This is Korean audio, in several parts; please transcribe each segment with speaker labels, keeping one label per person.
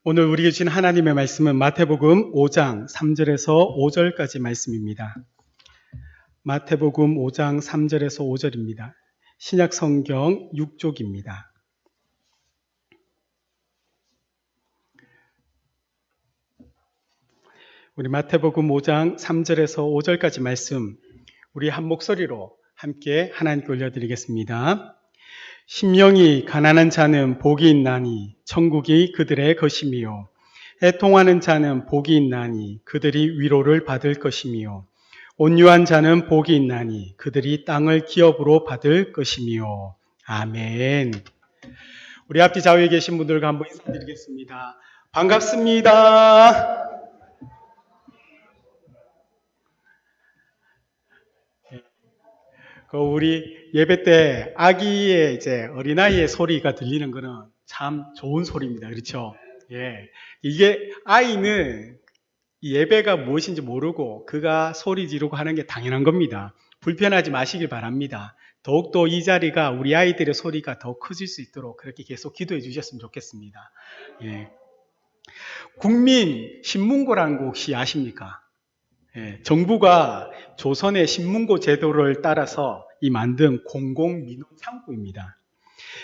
Speaker 1: 오늘 우리에게 주신 하나님의 말씀은 마태복음 5장 3절에서 5절까지 말씀입니다. 마태복음 5장 3절에서 5절입니다. 신약 성경 6쪽입니다. 우리 마태복음 5장 3절에서 5절까지 말씀 우리 한 목소리로 함께 하나님께 올려드리겠습니다. 심령이 가난한 자는 복이 있나니 천국이 그들의 것이미요. 애통하는 자는 복이 있나니 그들이 위로를 받을 것이미요. 온유한 자는 복이 있나니 그들이 땅을 기업으로 받을 것이미요. 아멘. 우리 앞뒤 좌우에 계신 분들과 한번 인사드리겠습니다. 반갑습니다. 우리 예배 때 아기의 어린아이의 소리가 들리는 거는 참 좋은 소리입니다. 그렇죠? 예. 이게 아이는 이 예배가 무엇인지 모르고 그가 소리 지르고 하는 게 당연한 겁니다. 불편하지 마시길 바랍니다. 더욱더 이 자리가 우리 아이들의 소리가 더 커질 수 있도록 그렇게 계속 기도해 주셨으면 좋겠습니다. 예. 국민신문고라는 거 혹시 아십니까? 예, 정부가 조선의 신문고 제도를 따라서 만든 공공민원창구입니다.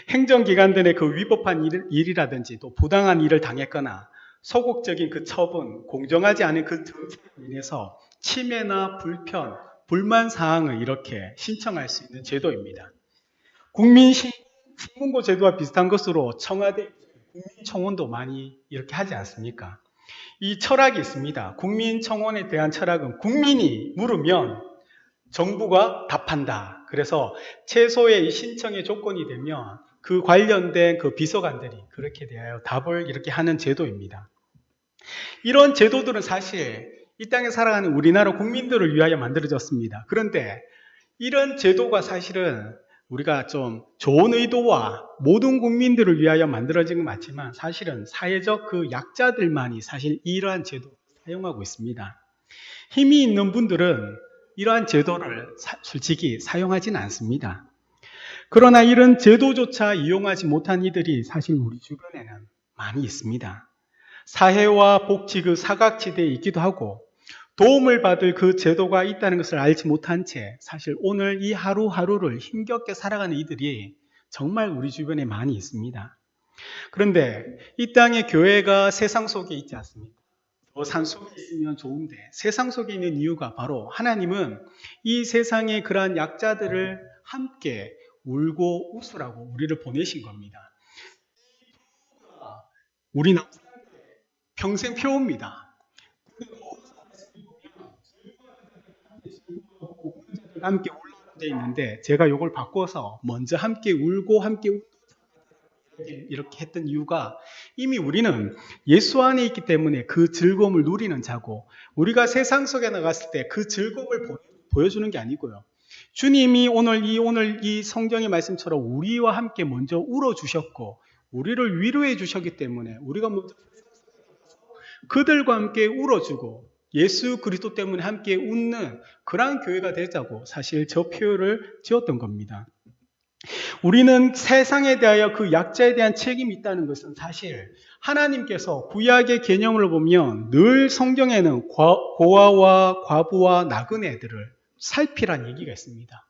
Speaker 1: 행정기관들의 그 위법한 일이라든지 또 부당한 일을 당했거나 소극적인 그 처분, 공정하지 않은 그 정책으로 인해서 침해나 불편, 불만 사항을 이렇게 신청할 수 있는 제도입니다. 국민신문고 제도와 비슷한 것으로 청와대 국민청원도 많이 이렇게 하지 않습니까? 이 철학이 있습니다. 국민청원에 대한 철학은 국민이 물으면 정부가 답한다. 그래서 최소의 이 신청의 조건이 되면 그 관련된 그 비서관들이 그렇게 대하여 답을 이렇게 하는 제도입니다. 이런 제도들은 사실 이 땅에 살아가는 우리나라 국민들을 위하여 만들어졌습니다. 그런데 이런 제도가 사실은 우리가 좀 좋은 의도와 모든 국민들을 위하여 만들어진 건 맞지만 사실은 사회적 그 약자들만이 사실 이러한 제도를 사용하고 있습니다. 힘이 있는 분들은 이러한 제도를 솔직히 사용하지는 않습니다. 그러나 이런 제도조차 이용하지 못한 이들이 사실 우리 주변에는 많이 있습니다. 사회와 복지 그 사각지대에 있기도 하고 도움을 받을 그 제도가 있다는 것을 알지 못한 채 사실 오늘 이 하루하루를 힘겹게 살아가는 이들이 정말 우리 주변에 많이 있습니다. 그런데 이 땅의 교회가 세상 속에 있지 않습니까? 산 속에 있으면 좋은데 세상 속에 있는 이유가 바로 하나님은 이 세상의 그러한 약자들을 함께 울고 웃으라고 우리를 보내신 겁니다. 우리는 평생 표입니다. 함께 울고 되어 있는데 제가 이걸 바꿔서 먼저 함께 울고 함께 이렇게 했던 이유가 이미 우리는 예수 안에 있기 때문에 그 즐거움을 누리는 자고 우리가 세상 속에 나갔을 때 그 즐거움을 보여주는 게 아니고요. 주님이 오늘 이 성경의 말씀처럼 우리와 함께 먼저 울어주셨고 우리를 위로해 주셨기 때문에 우리가 먼저 그들과 함께 울어주고 예수 그리스도 때문에 함께 웃는 그러한 교회가 되자고 사실 저 표현을 지었던 겁니다. 우리는 세상에 대하여 그 약자에 대한 책임이 있다는 것은 사실 하나님께서 구약의 개념을 보면 늘 성경에는 고아와 과부와 나그네들을 살피란 얘기가 있습니다.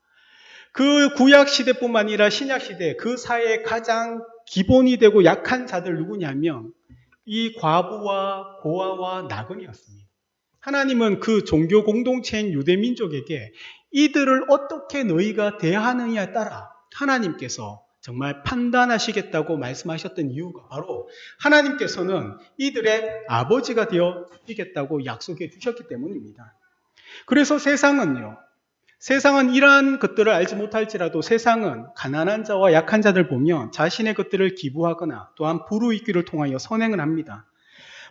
Speaker 1: 그 구약 시대뿐만 아니라 신약 시대 그 사회의 가장 기본이 되고 약한 자들 누구냐면 이 과부와 고아와 나그네였습니다. 하나님은 그 종교 공동체인 유대민족에게 이들을 어떻게 너희가 대하느냐에 따라 하나님께서 정말 판단하시겠다고 말씀하셨던 이유가 바로 하나님께서는 이들의 아버지가 되어 주시겠다고 약속해 주셨기 때문입니다. 그래서 세상은 이러한 것들을 알지 못할지라도 세상은 가난한 자와 약한 자들 보면 자신의 것들을 기부하거나 또한 불우익기를 통하여 선행을 합니다.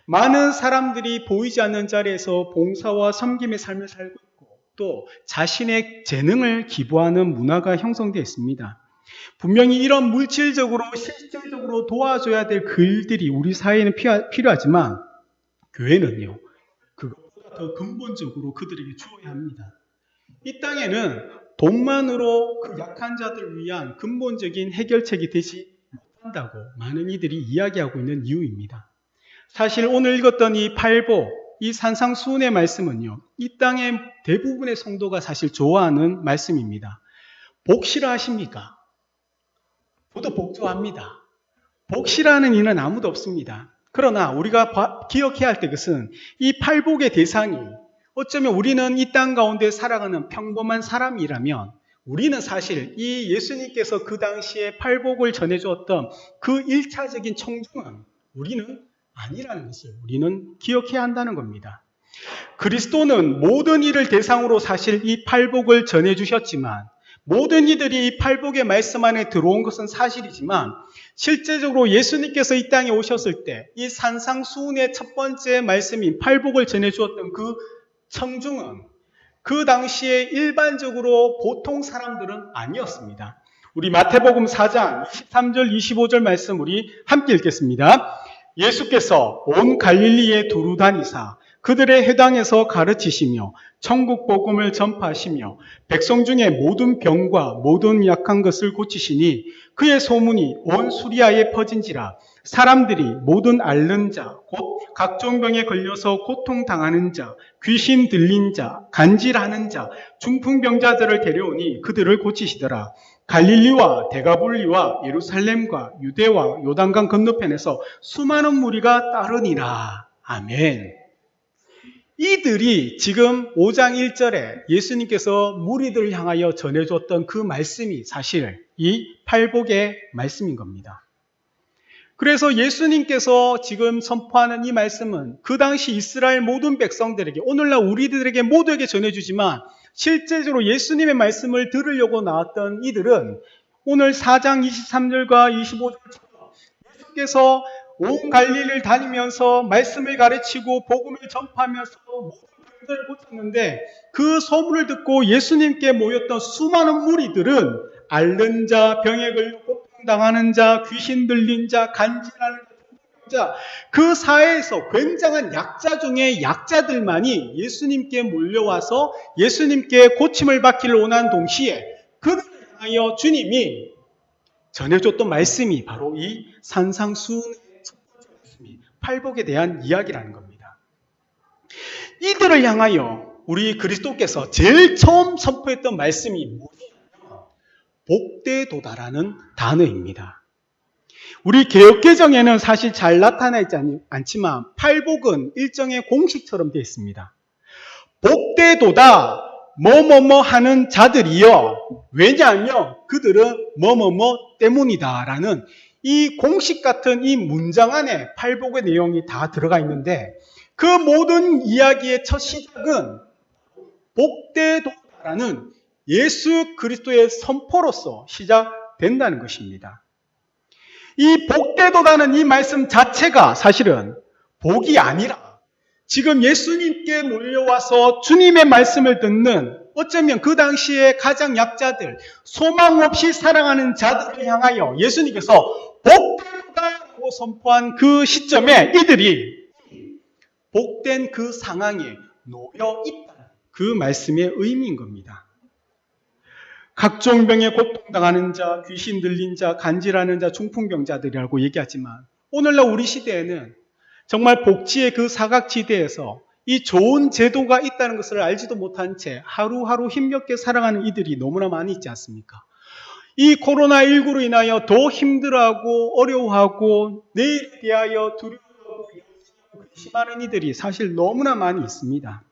Speaker 1: 많은 사람들이 보이지 않는 자리에서 봉사와 섬김의 삶을 살고 있고 또 자신의 재능을 기부하는 문화가 형성되어 있습니다. 분명히 이런 물질적으로 실질적으로 도와줘야 될 글들이 우리 사회에는 필요하지만 교회는요 그것보다 더 근본적으로 그들에게 주어야 합니다. 이 땅에는 돈만으로 그 약한 자들을 위한 근본적인 해결책이 되지 못한다고 많은 이들이 이야기하고 있는 이유입니다. 사실 오늘 읽었던 이 팔복, 이 산상수훈의 말씀은요, 이 땅의 대부분의 성도가 사실 좋아하는 말씀입니다. 복 싫어하십니까? 저도 복 좋아합니다. 복 싫어하는 이는 아무도 없습니다. 그러나 우리가 기억해야 할 것은 이 팔복의 대상이 어쩌면 우리는 이 땅 가운데 살아가는 평범한 사람이라면 우리는 사실 이 예수님께서 그 당시에 팔복을 전해주었던 그 1차적인 청중은 우리는 아니라는 것을 우리는 기억해야 한다는 겁니다. 그리스도는 모든 이를 대상으로 사실 이 팔복을 전해주셨지만 모든 이들이 이 팔복의 말씀 안에 들어온 것은 사실이지만 실제적으로 예수님께서 이 땅에 오셨을 때 이 산상수훈의 첫 번째 말씀인 팔복을 전해주었던 그 청중은 그 당시에 일반적으로 보통 사람들은 아니었습니다. 우리 마태복음 4장 23절 25절 말씀 우리 함께 읽겠습니다. 예수께서 온 갈릴리에 두루 다니사 그들의 회당에서 가르치시며 천국 복음을 전파하시며 백성 중에 모든 병과 모든 약한 것을 고치시니 그의 소문이 온 수리아에 퍼진지라. 사람들이 모든 앓는 자, 곧 각종 병에 걸려서 고통당하는 자, 귀신 들린 자, 간질하는 자, 중풍병자들을 데려오니 그들을 고치시더라. 갈릴리와 데가볼리와 예루살렘과 유대와 요단강 건너편에서 수많은 무리가 따르니라. 아멘. 이들이 지금 5장 1절에 예수님께서 무리들을 향하여 전해줬던 그 말씀이 사실 이 팔복의 말씀인 겁니다. 그래서 예수님께서 지금 선포하는 이 말씀은 그 당시 이스라엘 모든 백성들에게, 오늘날 우리들에게 모두에게 전해주지만 실제적으로 예수님의 말씀을 들으려고 나왔던 이들은 오늘 4장 23절과 25절처럼 예수께서 온 갈릴리를 다니면서 말씀을 가르치고 복음을 전파하면서 모든 병들을 고쳤는데 그 소문을 듣고 예수님께 모였던 수많은 무리들은 앓는 자, 병에 걸려 고통당하는 자, 귀신 들린 자, 간질하는 자, 그 사회에서 굉장한 약자 중에 약자들만이 예수님께 몰려와서 예수님께 고침을 받기를 원한 동시에 그들을 향하여 주님이 전해줬던 말씀이 바로 이 산상수훈의 첫 번째 말씀이 팔복에 대한 이야기라는 겁니다. 이들을 향하여 우리 그리스도께서 제일 처음 선포했던 말씀이 무엇이냐면 복되도다라는 단어입니다. 우리 개역개정에는 사실 잘 나타나 있지 않지만 팔복은 일정의 공식처럼 되어 있습니다. 복되도다 뭐뭐뭐 하는 자들이여. 왜냐하면 그들은 뭐뭐뭐 때문이다 라는 이 공식 같은 이 문장 안에 팔복의 내용이 다 들어가 있는데 그 모든 이야기의 첫 시작은 복되도다라는 예수 그리스도의 선포로서 시작된다는 것입니다. 이 복되도다는 이 말씀 자체가 사실은 복이 아니라 지금 예수님께 몰려와서 주님의 말씀을 듣는 어쩌면 그 당시에 가장 약자들, 소망 없이 살아가는 자들을 향하여 예수님께서 복되도다라고 선포한 그 시점에 이들이 복된 그 상황에 놓여 있다는 그 말씀의 의미인 겁니다. 각종 병에 고통당하는 자, 귀신 들린 자, 간질하는 자, 중풍병자들이라고 얘기하지만 오늘날 우리 시대에는 정말 복지의 그 사각지대에서 이 좋은 제도가 있다는 것을 알지도 못한 채 하루하루 힘겹게 살아가는 이들이 너무나 많이 있지 않습니까? 이 코로나19로 인하여 더 힘들어하고 어려워하고 내일에 대하여 두려워하고 심하는 이들이 사실 너무나 많이 있습니다.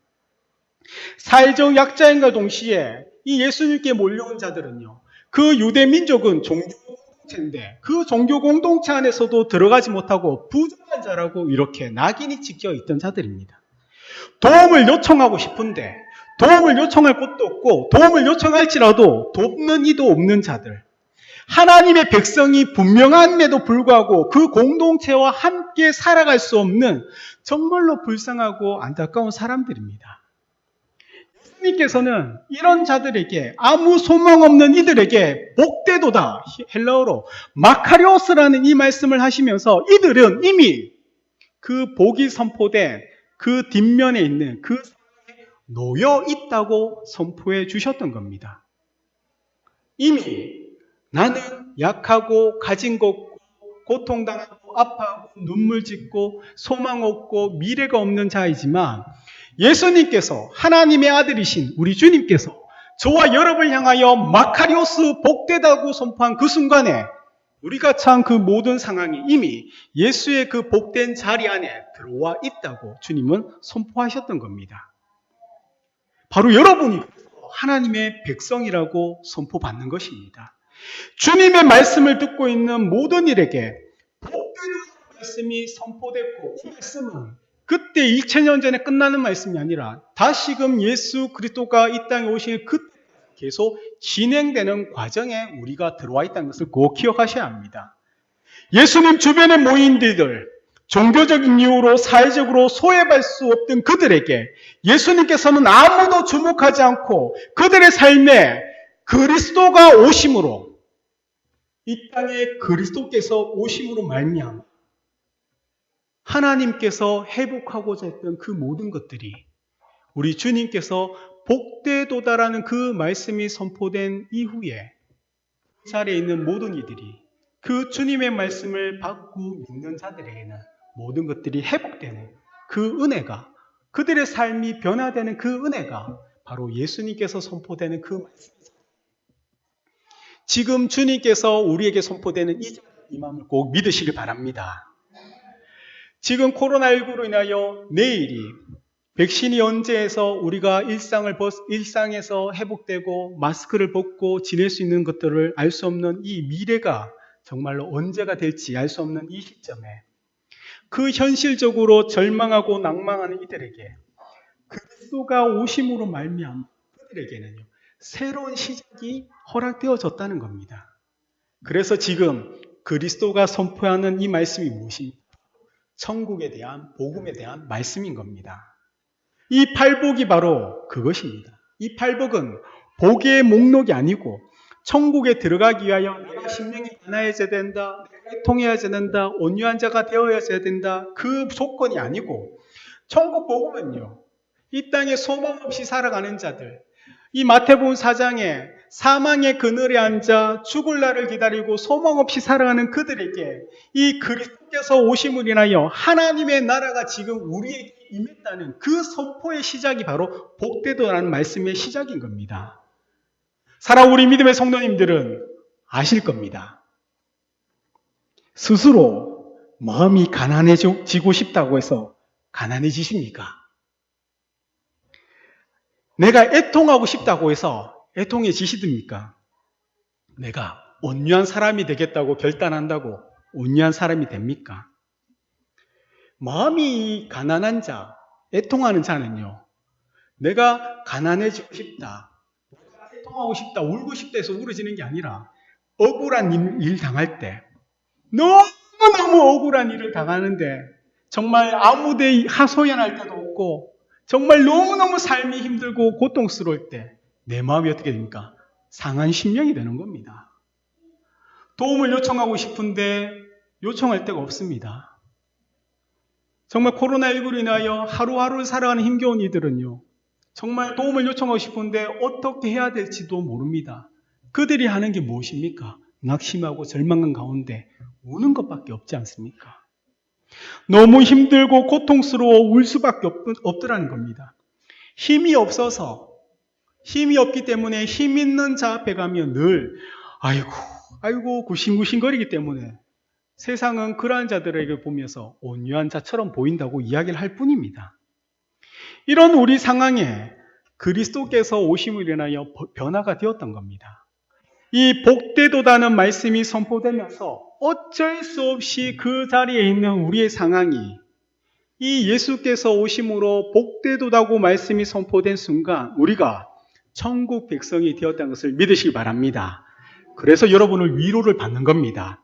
Speaker 1: 사회적 약자인과 동시에 이 예수님께 몰려온 자들은요, 그 유대 민족은 종교 공동체인데 그 종교 공동체 안에서도 들어가지 못하고 부족한 자라고 이렇게 낙인이 찍혀 있던 자들입니다. 도움을 요청하고 싶은데 도움을 요청할 곳도 없고 도움을 요청할지라도 돕는 이도 없는 자들, 하나님의 백성이 분명함에도 불구하고 그 공동체와 함께 살아갈 수 없는 정말로 불쌍하고 안타까운 사람들입니다. 예수님께서는 이런 자들에게, 아무 소망 없는 이들에게 복되도다, 헬라어로 마카리오스라는 이 말씀을 하시면서 이들은 이미 그 복이 선포된 그 뒷면에 있는 그 상황에 놓여 있다고 선포해 주셨던 겁니다. 이미 나는 약하고 가진 것 없고 고통당하고 아파하고 눈물 짓고 소망 없고 미래가 없는 자이지만 예수님께서 하나님의 아들이신 우리 주님께서 저와 여러분을 향하여 마카리오스 복되다고 선포한 그 순간에 우리가 처한 그 모든 상황이 이미 예수의 그 복된 자리 안에 들어와 있다고 주님은 선포하셨던 겁니다. 바로 여러분이 하나님의 백성이라고 선포받는 것입니다. 주님의 말씀을 듣고 있는 모든 일에게 복되는 말씀이 선포됐고 이 말씀은 그때 2000년 전에 끝나는 말씀이 아니라 다시금 예수 그리스도가 이 땅에 오실 그때 계속 진행되는 과정에 우리가 들어와 있다는 것을 꼭 기억하셔야 합니다. 예수님 주변의 모인들, 종교적인 이유로 사회적으로 소외받을 수 없던 그들에게 예수님께서는 아무도 주목하지 않고 그들의 삶에 그리스도가 오심으로 이 땅에 그리스도께서 오심으로 말미암아 하나님께서 회복하고자 했던 그 모든 것들이 우리 주님께서 복되도다라는 그 말씀이 선포된 이후에 그 자리에 있는 모든 이들이 그 주님의 말씀을 받고 믿는 자들에게는 모든 것들이 회복되는 그 은혜가 그들의 삶이 변화되는 그 은혜가 바로 예수님께서 선포되는 그 말씀입니다. 지금 주님께서 우리에게 선포되는 이 마음을 꼭 믿으시길 바랍니다. 지금 코로나19로 인하여 내일이 백신이 언제에서 우리가 일상에서 회복되고 마스크를 벗고 지낼 수 있는 것들을 알 수 없는 이 미래가 정말로 언제가 될지 알 수 없는 이 시점에 그 현실적으로 절망하고 낭망하는 이들에게 그리스도가 오심으로 말미암아 그들에게는요 새로운 시작이 허락되어졌다는 겁니다. 그래서 지금 그리스도가 선포하는 이 말씀이 무엇입니까? 천국에 대한 복음에 대한 말씀인 겁니다. 이 팔복이 바로 그것입니다. 이 팔복은 복의 목록이 아니고 천국에 들어가기 위하여 내가 심령이 가난해져야 된다, 내가 통해야 된다, 온유한 자가 되어야 된다 그 조건이 아니고 천국 복음은요 이 땅에 소망 없이 살아가는 자들 이 마태복음 4장에 사망의 그늘에 앉아 죽을 날을 기다리고 소망 없이 살아가는 그들에게 이 그리스도께서 오심을 인하여 하나님의 나라가 지금 우리에게 임했다는 그 선포의 시작이 바로 복되도라는 말씀의 시작인 겁니다. 사랑하는 우리 믿음의 성도님들은 아실 겁니다. 스스로 마음이 가난해지고 싶다고 해서 가난해지십니까? 내가 애통하고 싶다고 해서 애통해지시듭니까? 내가 온유한 사람이 되겠다고 결단한다고 온유한 사람이 됩니까? 마음이 가난한 자, 애통하는 자는요, 내가 가난해지고 싶다, 내가 애통하고 싶다, 울고 싶다 해서 울어지는 게 아니라 억울한 일 당할 때, 너무너무 억울한 일을 당하는데 정말 아무데 하소연할 데도 없고 정말 너무너무 삶이 힘들고 고통스러울 때 내 마음이 어떻게 됩니까? 상한 심령이 되는 겁니다. 도움을 요청하고 싶은데 요청할 데가 없습니다. 정말 코로나19로 인하여 하루하루를 살아가는 힘겨운 이들은요, 정말 도움을 요청하고 싶은데 어떻게 해야 될지도 모릅니다. 그들이 하는 게 무엇입니까? 낙심하고 절망감 가운데 우는 것밖에 없지 않습니까? 너무 힘들고 고통스러워 울 수밖에 없더라는 겁니다. 힘이 없기 때문에 힘 있는 자 앞에 가면 늘 아이고 구신구신거리기 때문에 세상은 그러한 자들에게 보면서 온유한 자처럼 보인다고 이야기를 할 뿐입니다. 이런 우리 상황에 그리스도께서 오심을 인하여 변화가 되었던 겁니다. 이 복되도다는 말씀이 선포되면서 어쩔 수 없이 그 자리에 있는 우리의 상황이 이 예수께서 오심으로 복되도다고 말씀이 선포된 순간 우리가 천국 백성이 되었다는 것을 믿으시기 바랍니다. 그래서 여러분을 위로를 받는 겁니다.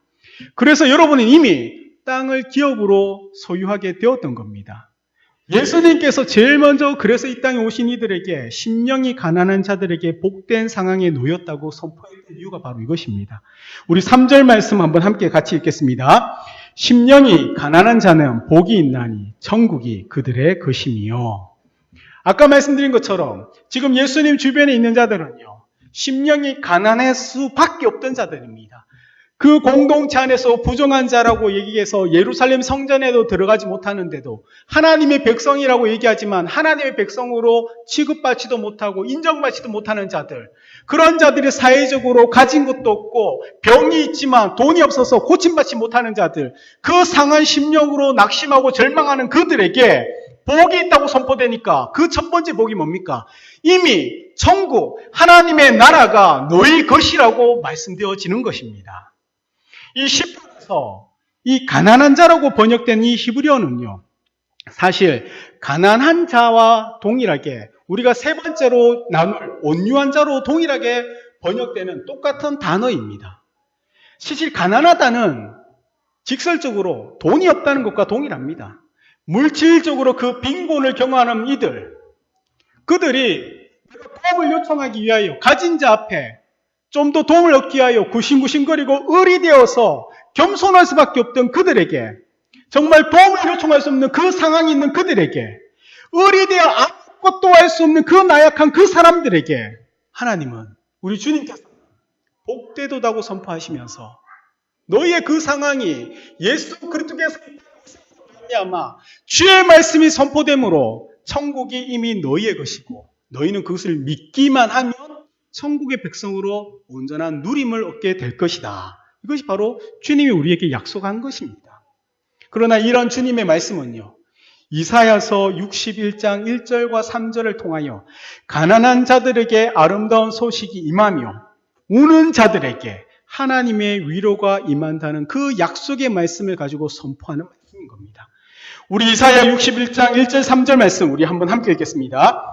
Speaker 1: 그래서 여러분은 이미 땅을 기업으로 소유하게 되었던 겁니다. 예수님께서 제일 먼저 그래서 이 땅에 오신 이들에게 심령이 가난한 자들에게 복된 상황에 놓였다고 선포했던 이유가 바로 이것입니다. 우리 3절 말씀 한번 함께 같이 읽겠습니다. 심령이 가난한 자는 복이 있나니 천국이 그들의 것임이요. 아까 말씀드린 것처럼 지금 예수님 주변에 있는 자들은요, 심령이 가난할 수밖에 없던 자들입니다. 그 공동체 안에서 부정한 자라고 얘기해서 예루살렘 성전에도 들어가지 못하는데도 하나님의 백성이라고 얘기하지만 하나님의 백성으로 취급받지도 못하고 인정받지도 못하는 자들, 그런 자들이 사회적으로 가진 것도 없고 병이 있지만 돈이 없어서 고침받지 못하는 자들, 그 상한 심령으로 낙심하고 절망하는 그들에게 복이 있다고 선포되니까 그 첫 번째 복이 뭡니까? 이미 천국, 하나님의 나라가 너희 것이라고 말씀되어지는 것입니다. 이 10절에서 이 가난한 자라고 번역된 이 히브리어는요, 사실 가난한 자와 동일하게 우리가 세 번째로 나눌 온유한 자로 동일하게 번역되는 똑같은 단어입니다. 사실 가난하다는 직설적으로 돈이 없다는 것과 동일합니다. 물질적으로 그 빈곤을 경험하는 이들, 그들이 도움을 요청하기 위하여 가진 자 앞에 좀 더 도움을 얻기 위하여 구신구신거리고 을이 되어서 겸손할 수밖에 없던 그들에게, 정말 도움을 요청할 수 없는 그 상황이 있는 그들에게, 을이 되어 아무것도 할 수 없는 그 나약한 그 사람들에게 하나님은, 우리 주님께서 복되도다고 선포하시면서 너희의 그 상황이 예수 그리스도께서 아마 주의 말씀이 선포됨으로 천국이 이미 너희의 것이고 너희는 그것을 믿기만 하면 천국의 백성으로 온전한 누림을 얻게 될 것이다. 이것이 바로 주님이 우리에게 약속한 것입니다. 그러나 이런 주님의 말씀은요, 이사야서 61장 1절과 3절을 통하여 가난한 자들에게 아름다운 소식이 임하며 우는 자들에게 하나님의 위로가 임한다는 그 약속의 말씀을 가지고 선포하는 말씀인 겁니다. 우리 이사야 61장 1절 3절 말씀 우리 한번 함께 읽겠습니다.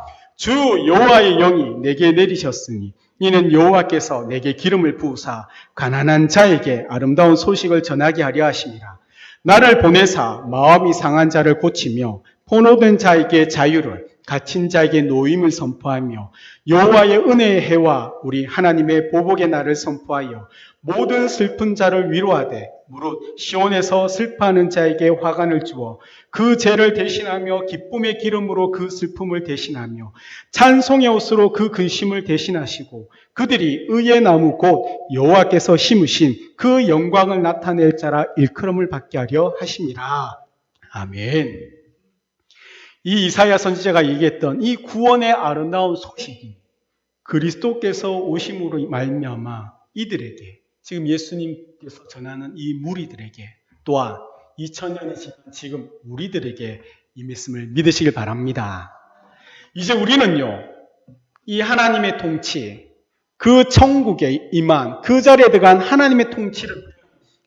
Speaker 1: 주 여호와의 영이 내게 내리셨으니 이는 여호와께서 내게 기름을 부으사 가난한 자에게 아름다운 소식을 전하게 하려 하심이라. 나를 보내사 마음이 상한 자를 고치며 포로된 자에게 자유를, 갇힌 자에게 노임을 선포하며 여호와의 은혜의 해와 우리 하나님의 보복의 날을 선포하여 모든 슬픈 자를 위로하되 무릇 시온에서 슬퍼하는 자에게 화관을 주어 그 죄를 대신하며 기쁨의 기름으로 그 슬픔을 대신하며 찬송의 옷으로 그 근심을 대신하시고 그들이 의의 나무 곧 여호와께서 심으신 그 영광을 나타낼 자라 일컬음을 받게 하려 하심이라. 아멘. 이 이사야 선지자가 얘기했던 이 구원의 아름다운 소식이 그리스도께서 오심으로 말미암아 이들에게, 지금 예수님께서 전하는 이 무리들에게, 또한 2000년이 지난 지금 우리들에게 임했음을 믿으시길 바랍니다. 이제 우리는요, 이 하나님의 통치, 그 천국에 임한 그 자리에 들어간 하나님의 통치를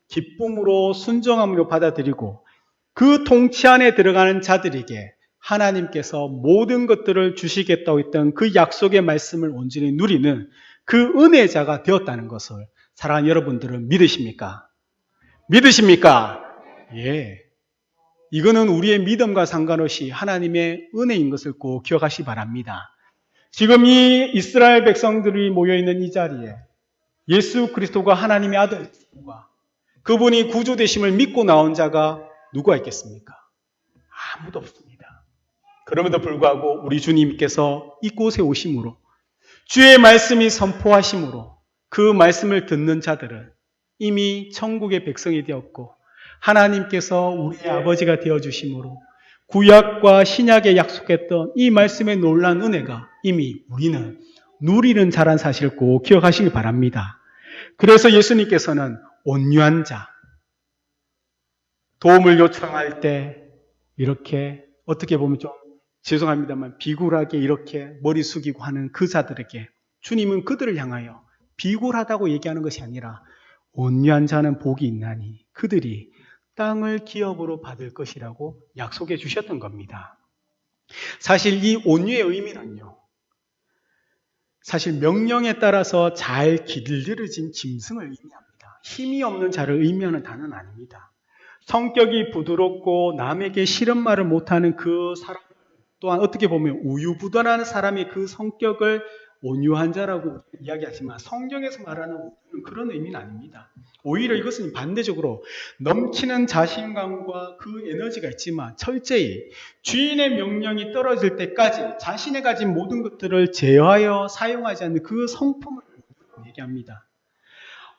Speaker 1: 기쁨으로 순종함으로 받아들이고 그 통치 안에 들어가는 자들에게 하나님께서 모든 것들을 주시겠다고 했던 그 약속의 말씀을 온전히 누리는 그 은혜자가 되었다는 것을 사랑하는 여러분들은 믿으십니까? 믿으십니까? 예. 이거는 우리의 믿음과 상관없이 하나님의 은혜인 것을 꼭 기억하시기 바랍니다. 지금 이 이스라엘 백성들이 모여있는 이 자리에 예수 그리스도가 하나님의 아들과 그분이 구주되심을 믿고 나온 자가 누가 있겠습니까? 아무도 없습니다. 그럼에도 불구하고 우리 주님께서 이곳에 오심으로 주의 말씀이 선포하심으로 그 말씀을 듣는 자들은 이미 천국의 백성이 되었고 하나님께서 우리의 아버지가 되어주심으로 구약과 신약에 약속했던 이 말씀의 놀라운 은혜가 이미 우리는 누리는 자란 사실을 꼭 기억하시기 바랍니다. 그래서 예수님께서는 온유한 자, 도움을 요청할 때 이렇게 어떻게 보면 좀 죄송합니다만 비굴하게 이렇게 머리 숙이고 하는 그 자들에게 주님은 그들을 향하여 비굴하다고 얘기하는 것이 아니라 온유한 자는 복이 있나니 그들이 땅을 기업으로 받을 것이라고 약속해 주셨던 겁니다. 사실 이 온유의 의미는요, 사실 명령에 따라서 잘 길들여진 짐승을 의미합니다. 힘이 없는 자를 의미하는 단어는 아닙니다. 성격이 부드럽고 남에게 싫은 말을 못하는 그 사람, 또한 어떻게 보면 우유부단한 사람의 그 성격을 온유한 자라고 이야기하지만 성경에서 말하는 그런 의미는 아닙니다. 오히려 이것은 반대적으로 넘치는 자신감과 그 에너지가 있지만 철저히 주인의 명령이 떨어질 때까지 자신이 가진 모든 것들을 제어하여 사용하지 않는 그 성품을 얘기합니다.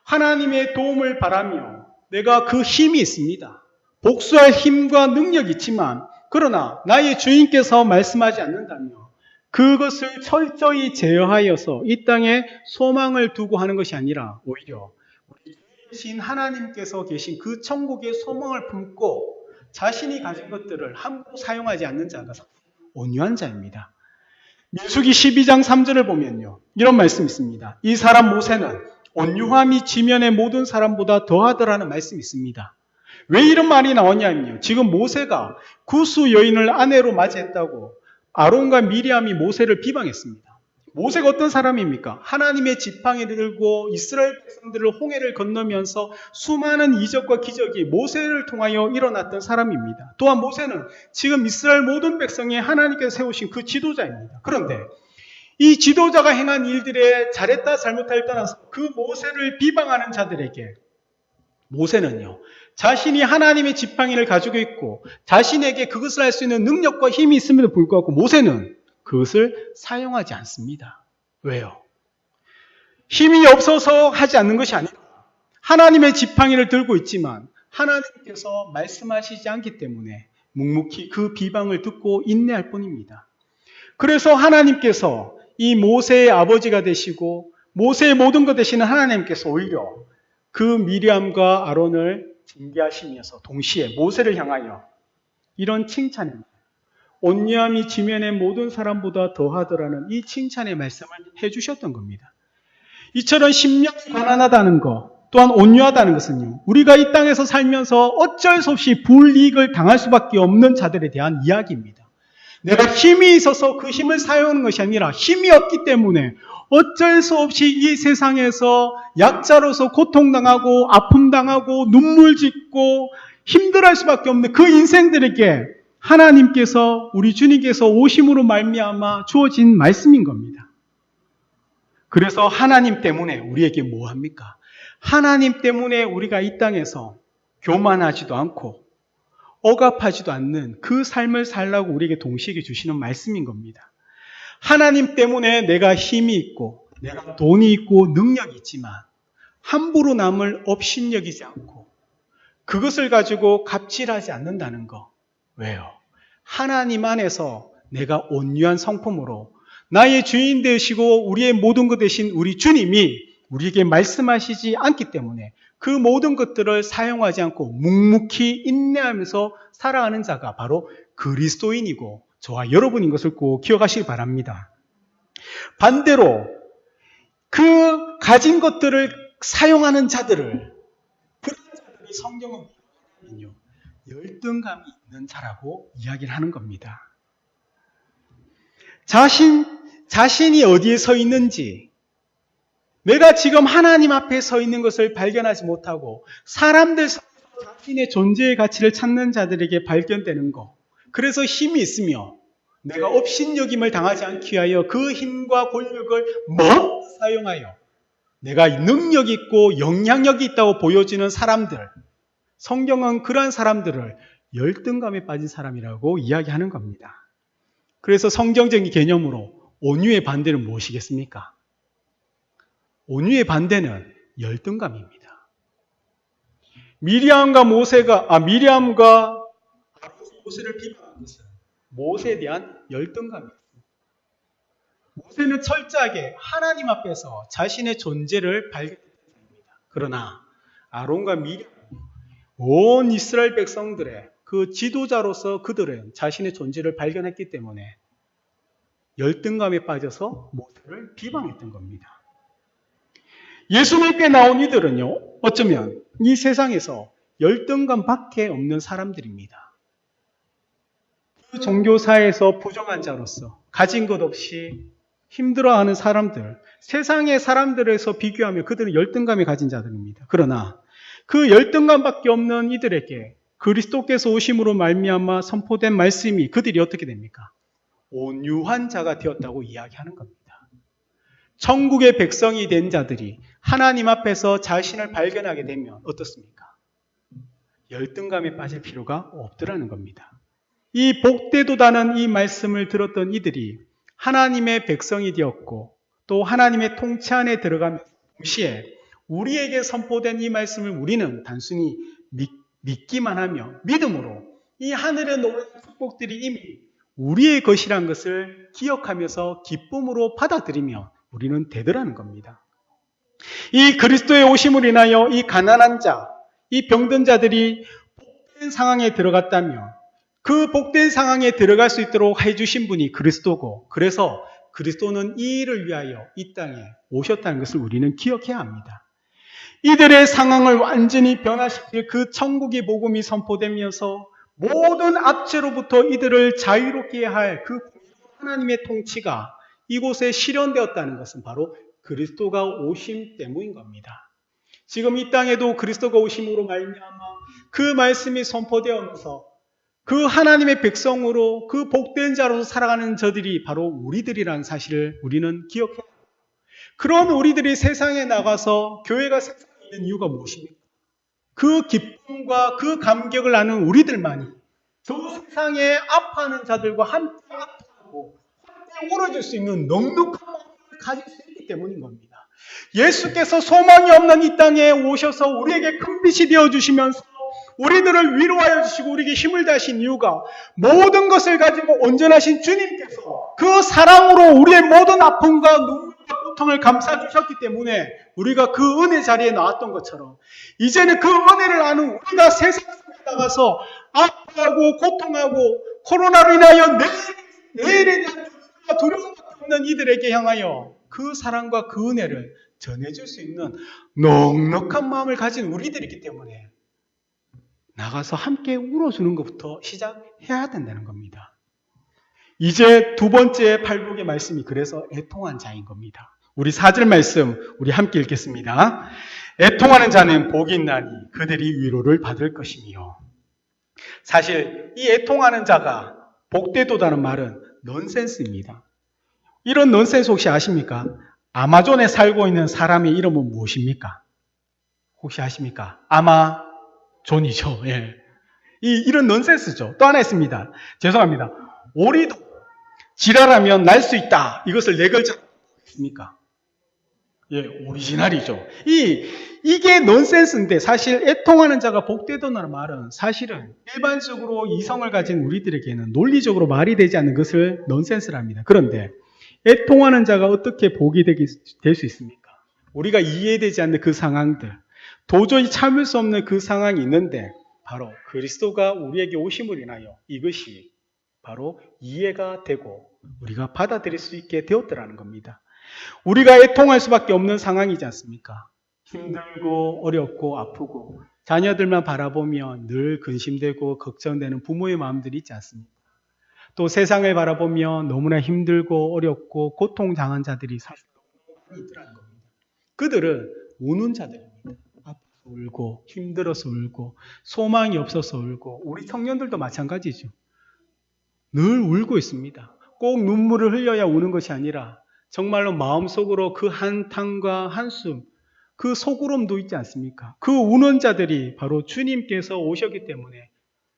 Speaker 1: 하나님의 도움을 바라며 내가 그 힘이 있습니다. 복수할 힘과 능력이 있지만 그러나 나의 주인께서 말씀하지 않는다며 그것을 철저히 제어하여서 이 땅에 소망을 두고 하는 것이 아니라 오히려 우리 주신 하나님께서 계신 그 천국의 소망을 품고 자신이 가진 것들을 함부로 사용하지 않는 자가 온유한 자입니다. 민수기 12장 3절을 보면요. 이런 말씀이 있습니다. 이 사람 모세는 온유함이 지면의 모든 사람보다 더하더라는 말씀이 있습니다. 왜 이런 말이 나오냐면요. 지금 모세가 구스 여인을 아내로 맞이했다고 아론과 미리암이 모세를 비방했습니다. 모세가 어떤 사람입니까? 하나님의 지팡이를 들고 이스라엘 백성들을 홍해를 건너면서 수많은 이적과 기적이 모세를 통하여 일어났던 사람입니다. 또한 모세는 지금 이스라엘 모든 백성에 하나님께서 세우신 그 지도자입니다. 그런데 이 지도자가 행한 일들에 잘했다 잘못했다 떠나서 그 모세를 비방하는 자들에게 모세는요, 자신이 하나님의 지팡이를 가지고 있고 자신에게 그것을 할 수 있는 능력과 힘이 있음에도 불구하고 모세는 그것을 사용하지 않습니다. 왜요? 힘이 없어서 하지 않는 것이 아니라 하나님의 지팡이를 들고 있지만 하나님께서 말씀하시지 않기 때문에 묵묵히 그 비방을 듣고 인내할 뿐입니다. 그래서 하나님께서 이 모세의 아버지가 되시고 모세의 모든 것 되시는 하나님께서 오히려 그 미리암과 아론을 징계하시면서 동시에 모세를 향하여 이런 칭찬입니다. 온유함이 지면의 모든 사람보다 더하더라는 이 칭찬의 말씀을 해주셨던 겁니다. 이처럼 심령이 가난하다는 것, 또한 온유하다는 것은요, 우리가 이 땅에서 살면서 어쩔 수 없이 불이익을 당할 수밖에 없는 자들에 대한 이야기입니다. 내가 힘이 있어서 그 힘을 사용하는 것이 아니라 힘이 없기 때문에 어쩔 수 없이 이 세상에서 약자로서 고통당하고 아픔당하고 눈물 짓고 힘들어할 수밖에 없는 그 인생들에게 하나님께서 우리 주님께서 오심으로 말미암아 주어진 말씀인 겁니다. 그래서 하나님 때문에 우리에게 뭐 합니까? 하나님 때문에 우리가 이 땅에서 교만하지도 않고 억압하지도 않는 그 삶을 살라고 우리에게 동시에 주시는 말씀인 겁니다. 하나님 때문에 내가 힘이 있고 내가 돈이 있고 능력이 있지만 함부로 남을 업신여기지 않고 그것을 가지고 갑질하지 않는다는 거. 왜요? 하나님 안에서 내가 온유한 성품으로 나의 주인 되시고 우리의 모든 것 되신 우리 주님이 우리에게 말씀하시지 않기 때문에 그 모든 것들을 사용하지 않고 묵묵히 인내하면서 살아가는 자가 바로 그리스도인이고 저와 여러분인 것을 꼭 기억하시기 바랍니다. 반대로 그 가진 것들을 사용하는 자들을 그런 자들이 성경은 열등감이 있는 자라고 이야기를 하는 겁니다. 자신이 어디에 서 있는지 내가 지금 하나님 앞에 서 있는 것을 발견하지 못하고 사람들 사이에서 자신의 존재의 가치를 찾는 자들에게 발견되는 것. 그래서 힘이 있으며 내가 업신여김을 당하지 않기 위하여 그 힘과 권력을 사용하여 내가 능력이 있고 영향력이 있다고 보여지는 사람들. 성경은 그러한 사람들을 열등감에 빠진 사람이라고 이야기하는 겁니다. 그래서 성경적인 개념으로 온유의 반대는 무엇이겠습니까? 온유의 반대는 열등감입니다. 미리암과 모세를 비방한 것은 모세에 대한 열등감입니다. 모세는 철저하게 하나님 앞에서 자신의 존재를 발견했던 사람입니다. 그러나 아론과 미리암, 온 이스라엘 백성들의 그 지도자로서 그들은 자신의 존재를 발견했기 때문에 열등감에 빠져서 모세를 비방했던 겁니다. 예수님께 나온 이들은요, 어쩌면 이 세상에서 열등감밖에 없는 사람들입니다. 그 종교사에서 부정한 자로서 가진 것 없이 힘들어하는 사람들, 세상의 사람들에서 비교하면 그들은 열등감에 가진 자들입니다. 그러나 그 열등감밖에 없는 이들에게 그리스도께서 오심으로 말미암아 선포된 말씀이 그들이 어떻게 됩니까? 온유한 자가 되었다고 이야기하는 겁니다. 천국의 백성이 된 자들이 하나님 앞에서 자신을 발견하게 되면 어떻습니까? 열등감에 빠질 필요가 없더라는 겁니다. 이 복되도다는 이 말씀을 들었던 이들이 하나님의 백성이 되었고 또 하나님의 통치 안에 들어가면서 동시에 우리에게 선포된 이 말씀을 우리는 단순히 믿기만 하며 믿음으로 이 하늘에 놓인 축복들이 이미 우리의 것이란 것을 기억하면서 기쁨으로 받아들이며 우리는 되더라는 겁니다. 이 그리스도의 오심을 인하여 이 가난한 자, 이 병든 자들이 복된 상황에 들어갔다면 그 복된 상황에 들어갈 수 있도록 해주신 분이 그리스도고, 그래서 그리스도는 이 일을 위하여 이 땅에 오셨다는 것을 우리는 기억해야 합니다. 이들의 상황을 완전히 변화시킬 그 천국의 복음이 선포되면서 모든 압제로부터 이들을 자유롭게 할 그 하나님의 통치가 이곳에 실현되었다는 것은 바로 그리스도가 오심 때문인 겁니다. 지금 이 땅에도 그리스도가 오심으로 말미암아 그 말씀이 선포되어면서 그 하나님의 백성으로 그 복된 자로서 살아가는 저들이 바로 우리들이라는 사실을 우리는 기억해야 합니다. 그런 우리들이 세상에 나가서 교회가 세상에 있는 이유가 무엇입니까? 그 기쁨과 그 감격을 아는 우리들만이 저 세상에 아파하는 자들과 함께 아파하고 함께 울어줄 수 있는 넉넉한 마음을 가질 수 있기 때문인 겁니다. 예수께서 소망이 없는 이 땅에 오셔서 우리에게 큰 빛이 되어주시면서 우리들을 위로하여 주시고 우리에게 힘을 다신 이유가 모든 것을 가지고 온전하신 주님께서 그 사랑으로 우리의 모든 아픔과 눈물과 고통을 감싸주셨기 때문에 우리가 그 은혜 자리에 나왔던 것처럼 이제는 그 은혜를 아는 우리가 세상 속에 나가서 아파하고 고통하고 코로나로 인하여 내일에 대한 두려움밖에 없는 이들에게 향하여 그 사랑과 그 은혜를 전해줄 수 있는 넉넉한 마음을 가진 우리들이기 때문에 나가서 함께 울어주는 것부터 시작해야 된다는 겁니다. 이제 두 번째 팔복의 말씀이 그래서 애통한 자인 겁니다. 우리 4절 말씀 우리 함께 읽겠습니다. 애통하는 자는 복이 있나니 그들이 위로를 받을 것이며. 사실 이 애통하는 자가 복되도다는 말은 넌센스입니다. 이런 넌센스 혹시 아십니까? 아마존에 살고 있는 사람의 이름은 무엇입니까? 혹시 아십니까? 아마존이죠. 예. 이런 넌센스죠. 또 하나 있습니다. 죄송합니다. 오리도 지랄하면 날 수 있다. 이것을 네 글자로 있습니까? 예, 오리지널이죠. 이게 넌센스인데 사실 애통하는 자가 복되도다는 말은 사실은 일반적으로 이성을 가진 우리들에게는 논리적으로 말이 되지 않는 것을 넌센스랍니다. 그런데 애통하는 자가 어떻게 복이 될 수 있습니까? 우리가 이해되지 않는 그 상황들, 도저히 참을 수 없는 그 상황이 있는데 바로 그리스도가 우리에게 오심을 인하여 이것이 바로 이해가 되고 우리가 받아들일 수 있게 되었더라는 겁니다. 우리가 애통할 수밖에 없는 상황이지 않습니까? 힘들고 어렵고 아프고 자녀들만 바라보며 늘 근심되고 걱정되는 부모의 마음들이 있지 않습니까? 또 세상을 바라보며 너무나 힘들고 어렵고 고통당한 자들이 사실 너무 있더라는 겁니다. 그들은 우는 자들입니다. 아파서 울고 힘들어서 울고 소망이 없어서 울고 우리 청년들도 마찬가지죠. 늘 울고 있습니다. 꼭 눈물을 흘려야 우는 것이 아니라 정말로 마음속으로 그 한탄과 한숨, 그 소구름도 있지 않습니까? 그 우는 자들이 바로 주님께서 오셨기 때문에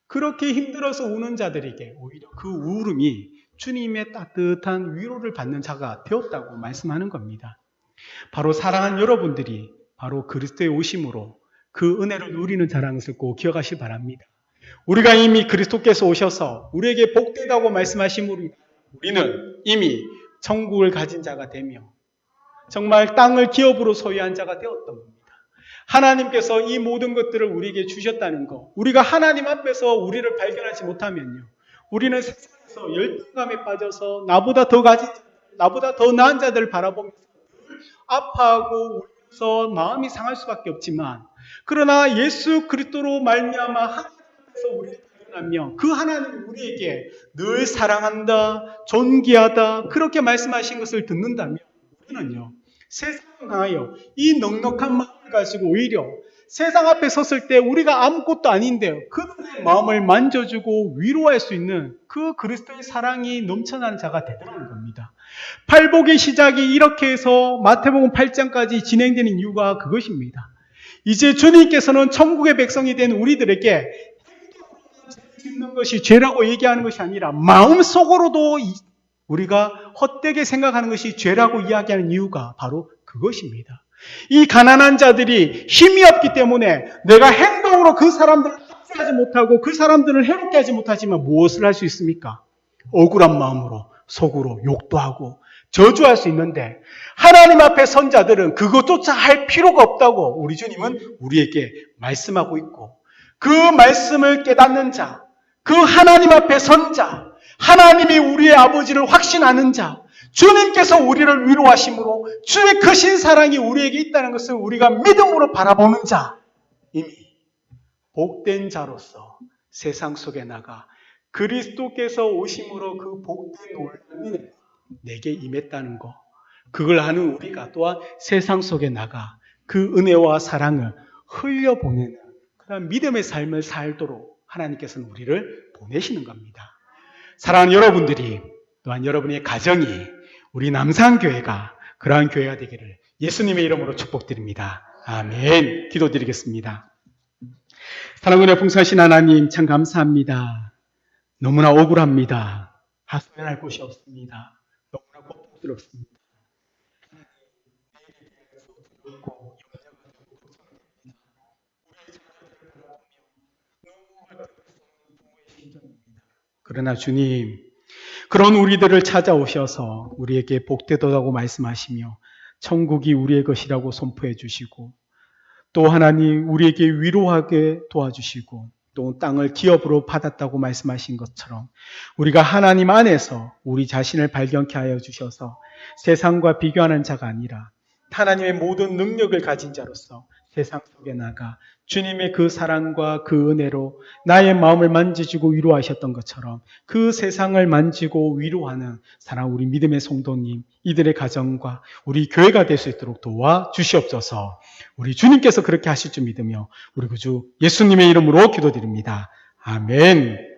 Speaker 1: 그렇게 힘들어서 우는 자들에게 오히려 그 울음이 주님의 따뜻한 위로를 받는 자가 되었다고 말씀하는 겁니다. 바로 사랑하는 여러분들이 바로 그리스도의 오심으로 그 은혜를 누리는 자라는 것을 꼭 기억하시기 바랍니다. 우리가 이미 그리스도께서 오셔서 우리에게 복되다고 말씀하심으로 우리는 이미 천국을 가진 자가 되며 정말 땅을 기업으로 소유한 자가 되었던 겁니다. 하나님께서 이 모든 것들을 우리에게 주셨다는 것, 우리가 하나님 앞에서 우리를 발견하지 못하면요, 우리는 세상에서 열등감에 빠져서 나보다 더 가진 자들, 나보다 더 나은 자들을 바라보면서 아파하고 울면서 마음이 상할 수밖에 없지만, 그러나 예수 그리스도로 말미암아 하나님 앞에서 우리를 발견하며 그 하나님이 우리에게 늘 사랑한다, 존귀하다 그렇게 말씀하신 것을 듣는다면 우리는요, 세상을 향하여 이 넉넉한 마음을 가지고 오히려 세상 앞에 섰을 때 우리가 아무것도 아닌데 그들의 마음을 만져주고 위로할 수 있는 그 그리스도의 사랑이 넘쳐나는 자가 되더라는 겁니다. 팔복의 시작이 이렇게 해서 마태복음 8장까지 진행되는 이유가 그것입니다. 이제 주님께서는 천국의 백성이 된 우리들에게 짓는 것이 죄라고 얘기하는 것이 아니라 마음속으로도 우리가 헛되게 생각하는 것이 죄라고 이야기하는 이유가 바로 그것입니다. 이 가난한 자들이 힘이 없기 때문에 내가 행동으로 그 사람들을 섭취하지 못하고 그 사람들을 해롭게 하지 못하지만 무엇을 할 수 있습니까? 억울한 마음으로 속으로 욕도 하고 저주할 수 있는데 하나님 앞에 선 자들은 그것조차 할 필요가 없다고 우리 주님은 우리에게 말씀하고 있고, 그 말씀을 깨닫는 자, 그 하나님 앞에 선 자, 하나님이 우리의 아버지를 확신하는 자, 주님께서 우리를 위로하심으로 주의 크신 사랑이 우리에게 있다는 것을 우리가 믿음으로 바라보는 자, 이미 복된 자로서 세상 속에 나가 그리스도께서 오심으로 그 복된 놀라움이 내게 임했다는 것, 그걸 아는 우리가 또한 세상 속에 나가 그 은혜와 사랑을 흘려보내는 그런 믿음의 삶을 살도록 하나님께서는 우리를 보내시는 겁니다. 사랑하는 여러분들이, 또한 여러분의 가정이 우리 남산교회가 그러한 교회가 되기를 예수님의 이름으로 축복드립니다. 아멘. 기도드리겠습니다. 사랑의 풍성하신 하나님, 참 감사합니다. 너무나 억울합니다. 하소연할 곳이 없습니다. 너무나 고통스럽습니다. 그러나 주님, 그런 우리들을 찾아오셔서 우리에게 복되도다고 말씀하시며 천국이 우리의 것이라고 선포해 주시고, 또 하나님 우리에게 위로하게 도와주시고, 또 땅을 기업으로 받았다고 말씀하신 것처럼 우리가 하나님 안에서 우리 자신을 발견케 하여 주셔서 세상과 비교하는 자가 아니라 하나님의 모든 능력을 가진 자로서 세상 속에 나가 주님의 그 사랑과 그 은혜로 나의 마음을 만지시고 위로하셨던 것처럼 그 세상을 만지고 위로하는 사랑 우리 믿음의 성도님, 이들의 가정과 우리 교회가 될 수 있도록 도와주시옵소서. 우리 주님께서 그렇게 하실 줄 믿으며 우리 구주 예수님의 이름으로 기도드립니다. 아멘.